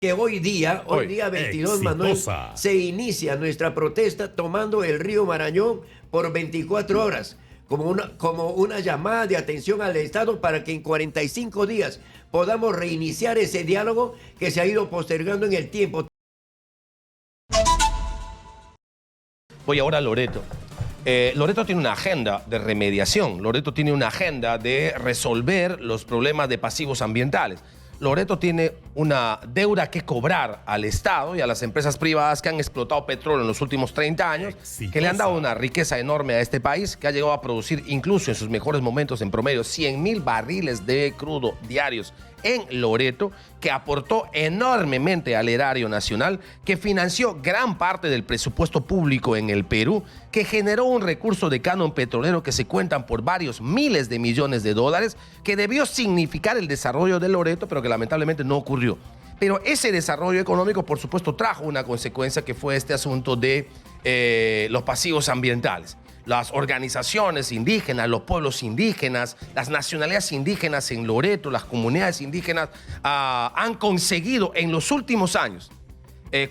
Que hoy día 22, Manuel, exitosa. se inicia nuestra protesta tomando el río Marañón por 24 horas, como una llamada de atención al Estado para que en 45 días podamos reiniciar ese diálogo que se ha ido postergando en el tiempo. Voy ahora a Loreto. Loreto tiene una agenda de remediación. Loreto tiene una agenda de resolver los problemas de pasivos ambientales. Loreto tiene una deuda que cobrar al Estado y a las empresas privadas que han explotado petróleo en los últimos 30 años, que le han dado una riqueza enorme a este país, que ha llegado a producir incluso en sus mejores momentos en promedio 100.000 barriles de crudo diarios en Loreto, que aportó enormemente al erario nacional, que financió gran parte del presupuesto público en el Perú, que generó un recurso de canon petrolero que se cuentan por varios miles de millones de dólares, que debió significar el desarrollo de Loreto, pero que lamentablemente no ocurrió. Pero ese desarrollo económico, por supuesto, trajo una consecuencia que fue este asunto de los pasivos ambientales. Las organizaciones indígenas, los pueblos indígenas, las nacionalidades indígenas en Loreto, las comunidades indígenas han conseguido en los últimos años,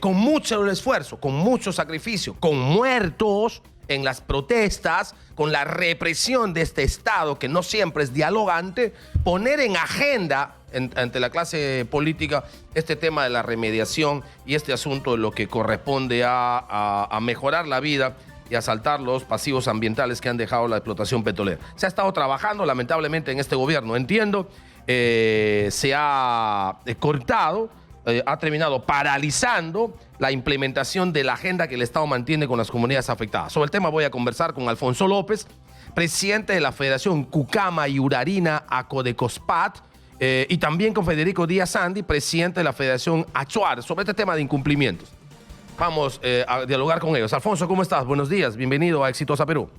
con mucho esfuerzo, con mucho sacrificio, con muertos en las protestas, con la represión de este Estado que no siempre es dialogante, poner en agenda ante la clase política este tema de la remediación y este asunto de lo que corresponde a mejorar la vida y asaltar los pasivos ambientales que han dejado la explotación petrolera. Se ha estado trabajando, lamentablemente, en este gobierno, entiendo, se ha cortado, ha terminado paralizando la implementación de la agenda que el Estado mantiene con las comunidades afectadas. Sobre el tema voy a conversar con Alfonso López, presidente de la Federación Cucama y Urarina Acodecospat, y también con Federico Díaz Andi, presidente de la Federación Achuar, sobre este tema de incumplimientos. Vamos a dialogar con ellos. Alfonso, ¿cómo estás? Buenos días, bienvenido a Exitosa Perú.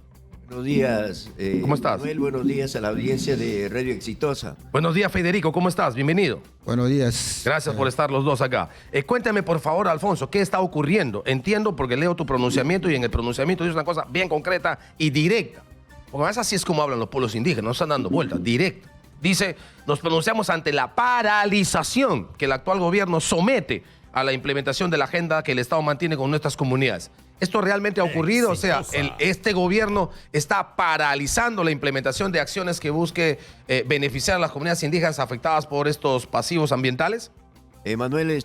Buenos días, ¿Cómo estás? Manuel, buenos días a la audiencia de Radio Exitosa. Buenos días, Federico, ¿cómo estás? Bienvenido. Buenos días. Gracias por estar los dos acá. Cuéntame, por favor, Alfonso, ¿qué está ocurriendo? Entiendo porque leo tu pronunciamiento y en el pronunciamiento dices una cosa bien concreta y directa. Porque además así es como hablan los pueblos indígenas, no están dando vueltas, directa. Dice, nos pronunciamos ante la paralización que el actual gobierno somete a la implementación de la agenda que el Estado mantiene con nuestras comunidades. ¿Esto realmente ha ocurrido? Exitosa. O sea, este gobierno está paralizando la implementación de acciones que busque beneficiar a las comunidades indígenas afectadas por estos pasivos ambientales. Manuel,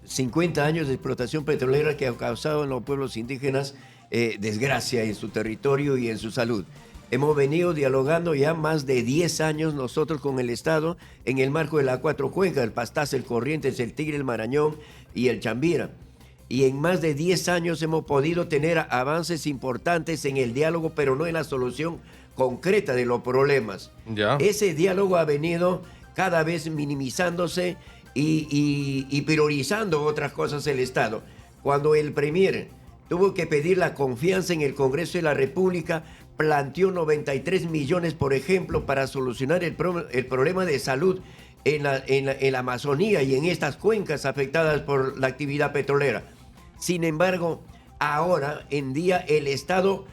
50 años de explotación petrolera que ha causado en los pueblos indígenas desgracia en su territorio y en su salud. Hemos venido dialogando ya más de 10 años nosotros con el Estado en el marco de las 4 cuencas, el Pastaza, el Corrientes, el Tigre, el Marañón y el Chambira. Y en más de 10 años hemos podido tener avances importantes en el diálogo, pero no en la solución concreta de los problemas. Ya. Ese diálogo ha venido cada vez minimizándose y priorizando otras cosas el Estado. Cuando el Premier tuvo que pedir la confianza en el Congreso de la República, planteó 93 millones, por ejemplo, para solucionar el problema de salud en la Amazonía y en estas cuencas afectadas por la actividad petrolera. Sin embargo, ahora en día el Estado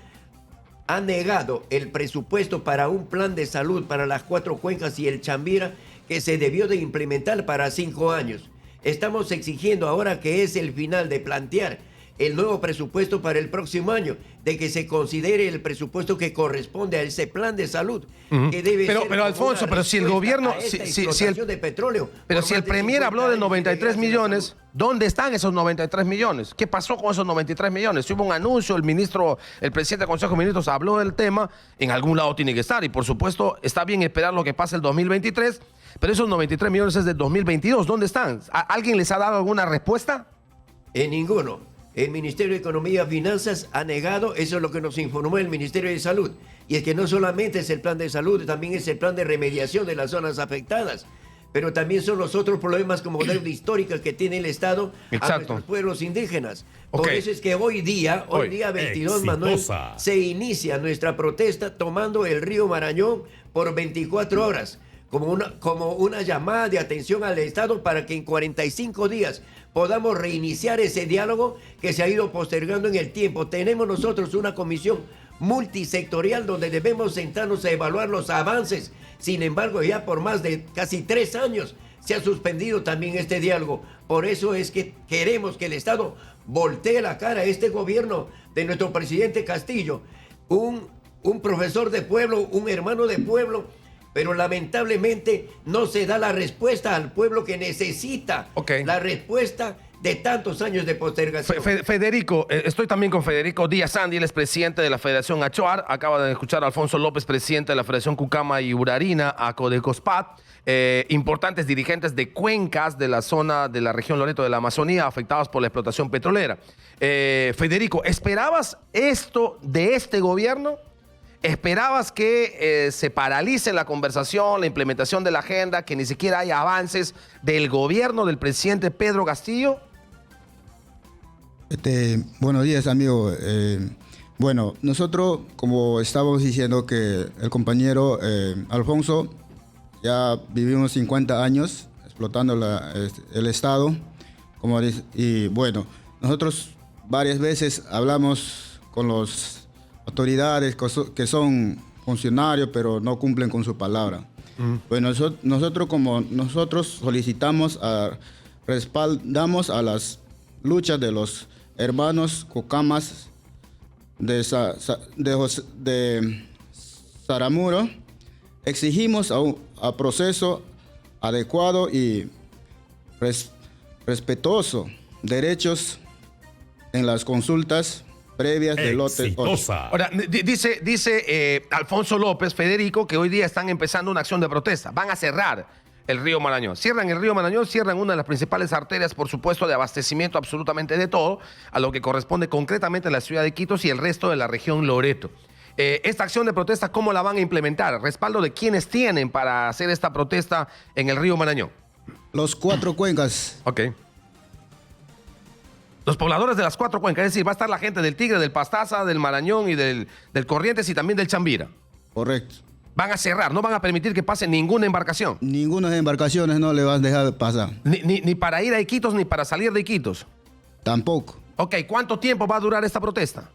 ha negado el presupuesto para un plan de salud para las 4 cuencas y el Chambira que se debió de implementar para 5 años. Estamos exigiendo ahora que es el final de plantear el nuevo presupuesto para el próximo año, de que se considere el presupuesto que corresponde a ese plan de salud, que debe ser Pero Alfonso, pero si el gobierno, de petróleo, pero si el Premier habló de 93 millones, ¿dónde están esos 93 millones? ¿Qué pasó con esos 93 millones? Si hubo un anuncio, el presidente del Consejo de Ministros habló del tema, en algún lado tiene que estar, y por supuesto está bien esperar lo que pase el 2023, pero esos 93 millones es del 2022, ¿dónde están? ¿Alguien les ha dado alguna respuesta? Ninguno. El Ministerio de Economía y Finanzas ha negado, eso es lo que nos informó el Ministerio de Salud. Y es que no solamente es el plan de salud, también es el plan de remediación de las zonas afectadas. Pero también son los otros problemas como deuda histórica que tiene el Estado a nuestros pueblos indígenas. Por eso es que hoy día 22, Manuel, se inicia nuestra protesta tomando el río Marañón por 24 horas. Como una llamada de atención al Estado para que en 45 días podamos reiniciar ese diálogo que se ha ido postergando en el tiempo. Tenemos nosotros una comisión multisectorial donde debemos sentarnos a evaluar los avances. Sin embargo, ya por más de casi 3 años se ha suspendido también este diálogo. Por eso es que queremos que el Estado voltee la cara a este gobierno de nuestro presidente Castillo, un profesor de pueblo, un hermano de pueblo, pero lamentablemente no se da la respuesta al pueblo que necesita la respuesta de tantos años de postergación. Federico, estoy también con Federico Díaz Andy, él es presidente de la Federación Achuar. Acaba de escuchar a Alfonso López, presidente de la Federación Cucama y Urarina, a Codecospat, importantes dirigentes de cuencas de la zona de la región Loreto de la Amazonía afectados por la explotación petrolera. Federico, ¿esperabas esto de este gobierno? ¿Esperabas que se paralice la conversación, la implementación de la agenda, que ni siquiera haya avances del gobierno del presidente Pedro Castillo? Buenos días, amigo. Bueno, nosotros, como estábamos diciendo que el compañero Alfonso, ya vivimos 50 años explotando el Estado. Y bueno, nosotros varias veces hablamos con las autoridades que son funcionarios, pero no cumplen con su palabra. Pues nosotros solicitamos, respaldamos a las luchas de los hermanos Cucamas de Saramuro. Exigimos a proceso adecuado y respetuoso, derechos en las consultas previas del lote 8. Ahora, dice Alfonso López, Federico, que hoy día están empezando una acción de protesta. Van a cerrar el río Marañón. Cierran el río Marañón, cierran una de las principales arterias, por supuesto, de abastecimiento absolutamente de todo, a lo que corresponde concretamente a la ciudad de Quito y el resto de la región Loreto. Esta acción de protesta, ¿cómo la van a implementar? ¿Respaldo de quiénes tienen para hacer esta protesta en el río Marañón? Los 4 cuencas. Ok. Los pobladores de las 4 cuencas, es decir, va a estar la gente del Tigre, del Pastaza, del Marañón y del Corrientes y también del Chambira. Correcto. Van a cerrar, no van a permitir que pase ninguna embarcación. Ninguna embarcaciones no le van a dejar pasar. Ni para ir a Iquitos ni para salir de Iquitos. Tampoco. Ok, ¿cuánto tiempo va a durar esta protesta?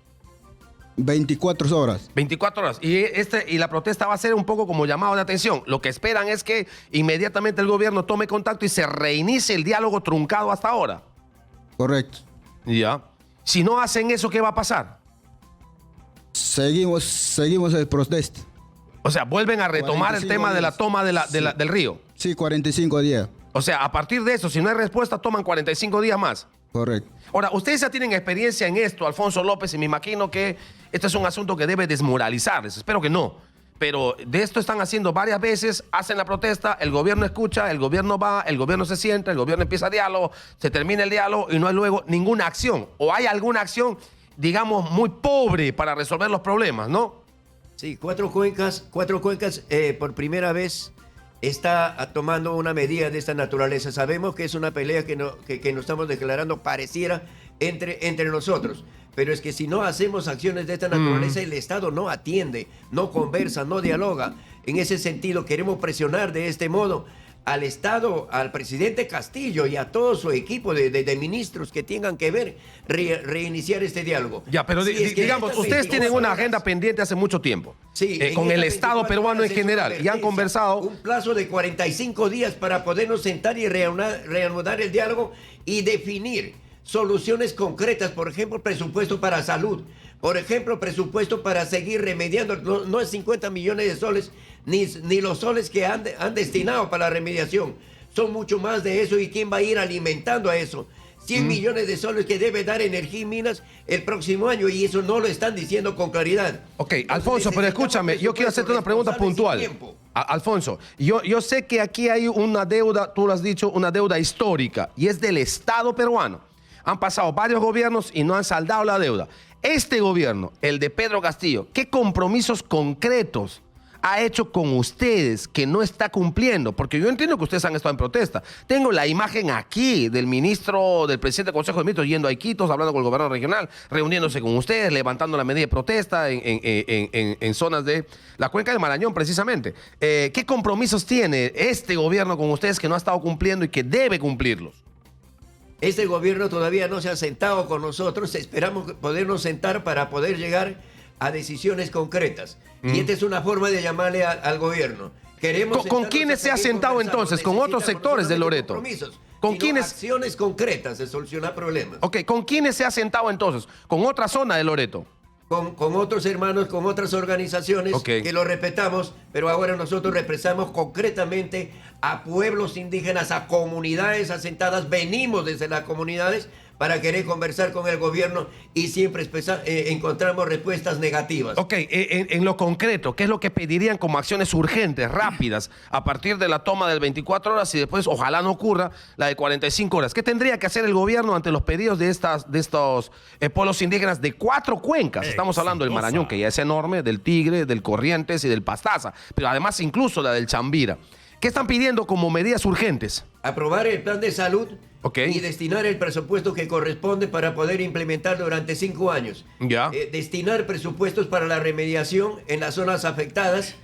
24 horas. 24 horas. Y la protesta va a ser un poco como llamado de atención. Lo que esperan es que inmediatamente el gobierno tome contacto y se reinicie el diálogo truncado hasta ahora. Correcto. Ya. Si no hacen eso, ¿qué va a pasar? Seguimos el protesta. O sea, vuelven a retomar el tema de la toma del río. Sí, 45 días. O sea, a partir de eso, si no hay respuesta, toman 45 días más. Correcto. Ahora, ustedes ya tienen experiencia en esto, Alfonso López, y me imagino que este es un asunto que debe desmoralizarles. Espero que no. Pero de esto están haciendo varias veces, hacen la protesta, el gobierno escucha, el gobierno va, el gobierno se sienta, el gobierno empieza diálogo, se termina el diálogo y no hay luego ninguna acción. O hay alguna acción, digamos, muy pobre para resolver los problemas, ¿no? Sí, 4 cuencas por primera vez está tomando una medida de esta naturaleza. Sabemos que es una pelea que nos estamos declarando pareciera entre nosotros. Pero es que si no hacemos acciones de esta naturaleza, el Estado no atiende, no conversa, no dialoga. En ese sentido, queremos presionar de este modo al Estado, al presidente Castillo y a todo su equipo de ministros que tengan que ver reiniciar este diálogo. Ya, pero digamos, ustedes tienen una agenda pendiente hace mucho tiempo. Sí, con el Estado peruano en general. Y han conversado. Un plazo de 45 días para podernos sentar y reanudar el diálogo y definir soluciones concretas, por ejemplo, presupuesto para salud, por ejemplo, presupuesto para seguir remediando, no es 50 millones de soles, ni los soles que han destinado para la remediación, son mucho más de eso, y quién va a ir alimentando a eso. 100 millones de soles que debe dar Energía y Minas el próximo año, y eso no lo están diciendo con claridad. Ok, Alfonso, pero escúchame, yo quiero hacerte una pregunta puntual. Alfonso, yo sé que aquí hay una deuda, tú lo has dicho, una deuda histórica, y es del Estado peruano. Han pasado varios gobiernos y no han saldado la deuda. Este gobierno, el de Pedro Castillo, ¿qué compromisos concretos ha hecho con ustedes que no está cumpliendo? Porque yo entiendo que ustedes han estado en protesta. Tengo la imagen aquí del presidente del Consejo de Ministros yendo a Iquitos, hablando con el gobernador regional, reuniéndose con ustedes, levantando la medida de protesta en zonas de la cuenca del Marañón, precisamente. ¿Qué compromisos tiene este gobierno con ustedes que no ha estado cumpliendo y que debe cumplirlos? Este gobierno todavía no se ha sentado con nosotros, esperamos podernos sentar para poder llegar a decisiones concretas. Y esta es una forma de llamarle al gobierno. Queremos ¿Con sentarnos quiénes a se ha seguir sentado conversando. entonces? ¿Con otros Necesitamos sectores de no solamente Loreto? compromisos, ¿Con sino quiénes? acciones concretas de solucionar problemas. Ok, ¿con quiénes se ha sentado entonces? ¿Con otra zona de Loreto? Con otros hermanos, con otras organizaciones Ok. que lo respetamos, pero ahora nosotros representamos concretamente a pueblos indígenas, a comunidades asentadas. Venimos desde las comunidades para querer conversar con el gobierno y siempre encontramos respuestas negativas. Ok, en lo concreto, ¿qué es lo que pedirían como acciones urgentes, rápidas, a partir de la toma del 24 horas y después, ojalá no ocurra, la de 45 horas? ¿Qué tendría que hacer el gobierno ante los pedidos de estos pueblos indígenas de 4 cuencas? Estamos hablando del Marañón, que ya es enorme, del Tigre, del Corrientes y del Pastaza, pero además incluso la del Chambira. ¿Qué están pidiendo como medidas urgentes? Aprobar el plan de salud Ok. y destinar el presupuesto que corresponde para poder implementarlo durante 5 años. Ya. Destinar presupuestos para la remediación en las zonas afectadas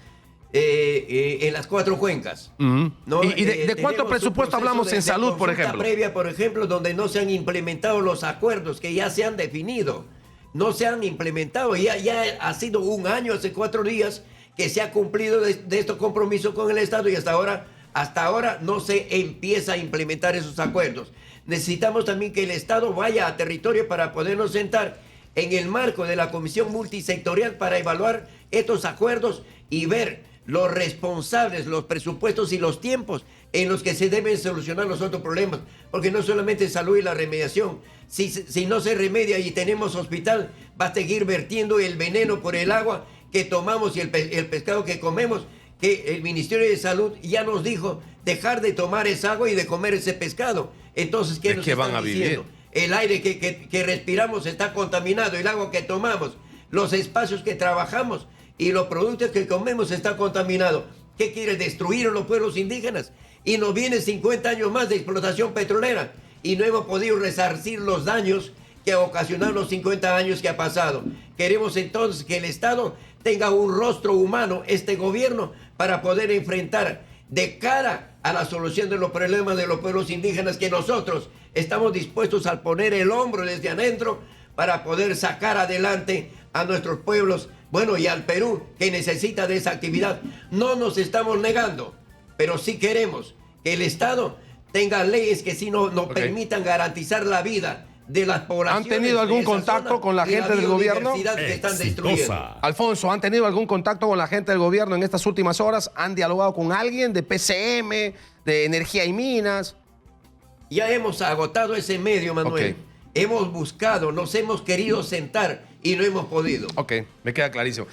en las 4 cuencas. Ujú. ¿No? ¿Y de Tenemos cuánto un presupuesto proceso hablamos en salud, por consulta ejemplo? previa, por ejemplo, donde no se han implementado los acuerdos que ya se han definido. No se han implementado. Ya ha sido un año, hace 4 días, que se ha cumplido de estos compromisos con el Estado y hasta ahora no se empieza a implementar esos acuerdos. Necesitamos también que el Estado vaya a territorio para podernos sentar en el marco de la Comisión Multisectorial para evaluar estos acuerdos y ver los responsables, los presupuestos y los tiempos en los que se deben solucionar los otros problemas. Porque no solamente salud y la remediación. Si no se remedia y tenemos hospital, va a seguir vertiendo el veneno por el agua que tomamos y el pescado que comemos, que el Ministerio de Salud ya nos dijo dejar de tomar esa agua y de comer ese pescado. Entonces, ¿qué ¿De nos qué van están a diciendo? vivir? El aire que respiramos está contaminado, el agua que tomamos, los espacios que trabajamos y los productos que comemos están contaminados. ¿Qué quiere? Destruir a los pueblos indígenas. Y nos vienen 50 años más de explotación petrolera y no hemos podido resarcir los daños que ocasionaron los 50 años que ha pasado. Queremos entonces que el Estado tenga un rostro humano, este gobierno, para poder enfrentar de cara a la solución de los problemas de los pueblos indígenas, que nosotros estamos dispuestos a poner el hombro desde adentro para poder sacar adelante a nuestros pueblos, bueno, y al Perú, que necesita de esa actividad. No nos estamos negando, pero sí queremos que el Estado tenga leyes que sí nos permitan garantizar la vida de las poblaciones. ¿Han tenido algún de esa contacto zona con la y gente del gobierno? biodiversidad que están destruyendo. Alfonso, ¿han tenido algún contacto con la gente del gobierno en estas últimas horas? ¿Han dialogado con alguien de PCM, de Energía y Minas? Ya hemos agotado ese medio, Manuel. Ok. Hemos buscado, nos hemos querido sentar y no hemos podido. Ok, me queda clarísimo.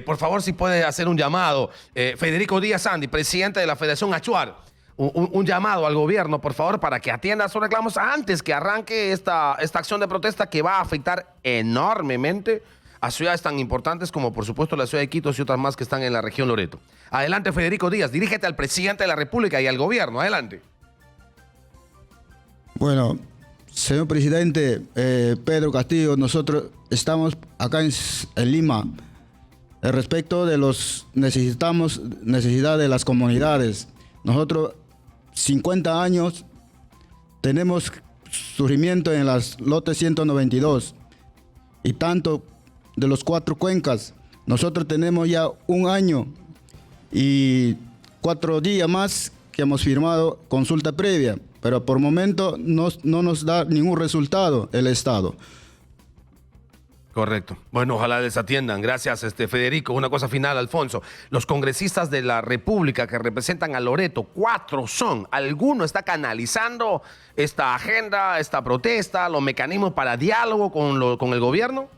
Por favor, si puede hacer un llamado. Federico Díaz Andy, presidente de la Federación Achuar. Un llamado al gobierno, por favor, para que atienda sus reclamos antes que arranque esta acción de protesta que va a afectar enormemente a ciudades tan importantes como, por supuesto, la ciudad de Quito y otras más que están en la región Loreto. Adelante, Federico Díaz. Dirígete al presidente de la República y al gobierno. Adelante. Bueno, señor presidente, Pedro Castillo, nosotros estamos acá en Lima. Respecto de los necesidad de las comunidades. Nosotros 50 años tenemos sufrimiento en las lotes 192 y tanto de los 4 cuencas. Nosotros tenemos ya 1 año y 4 días más que hemos firmado consulta previa, pero por momento no nos da ningún resultado el Estado. Correcto. Bueno, ojalá les atiendan. Gracias, Federico. Una cosa final, Alfonso. Los congresistas de la República que representan a Loreto, 4 son. ¿Alguno está canalizando esta agenda, esta protesta, los mecanismos para diálogo con el gobierno?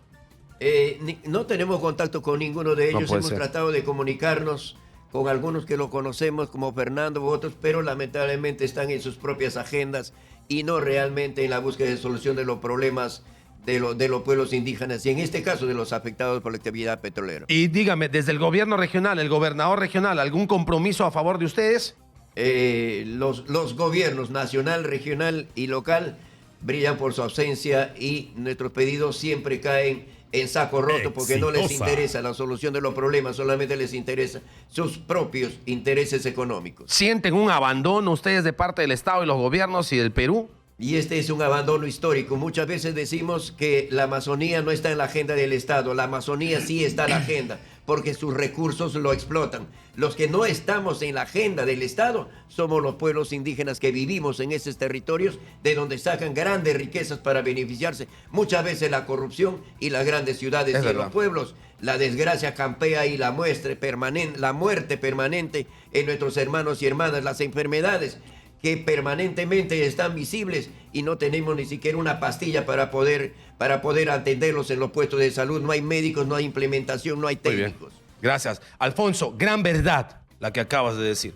No tenemos contacto con ninguno de ellos. puede Hemos ser. tratado de comunicarnos con algunos que lo conocemos, como Fernando u otros, pero lamentablemente están en sus propias agendas y no realmente en la búsqueda de solución de los problemas de los pueblos indígenas y en este caso de los afectados por la actividad petrolera. Y dígame, desde el gobierno regional, el gobernador regional, ¿algún compromiso a favor de ustedes? Los gobiernos nacional, regional y local brillan por su ausencia y nuestros pedidos siempre caen en saco roto porque no les interesa la solución de los problemas, solamente les interesa sus propios intereses económicos. ¿Sienten un abandono ustedes de parte del Estado y los gobiernos y del Perú? Y este es un abandono histórico. Muchas veces decimos que la Amazonía no está en la agenda del Estado. La Amazonía sí está en la agenda, porque sus recursos lo explotan. Los que no estamos en la agenda del Estado somos los pueblos indígenas que vivimos en esos territorios, de donde sacan grandes riquezas para beneficiarse. Muchas veces la corrupción y las grandes ciudades Es y verdad. los pueblos. La desgracia campea y la muerte permanente en nuestros hermanos y hermanas. Las enfermedades que permanentemente están visibles y no tenemos ni siquiera una pastilla para poder atenderlos en los puestos de salud. No hay médicos, no hay implementación, no hay Muy bien. técnicos. Gracias. Alfonso, gran verdad la que acabas de decir.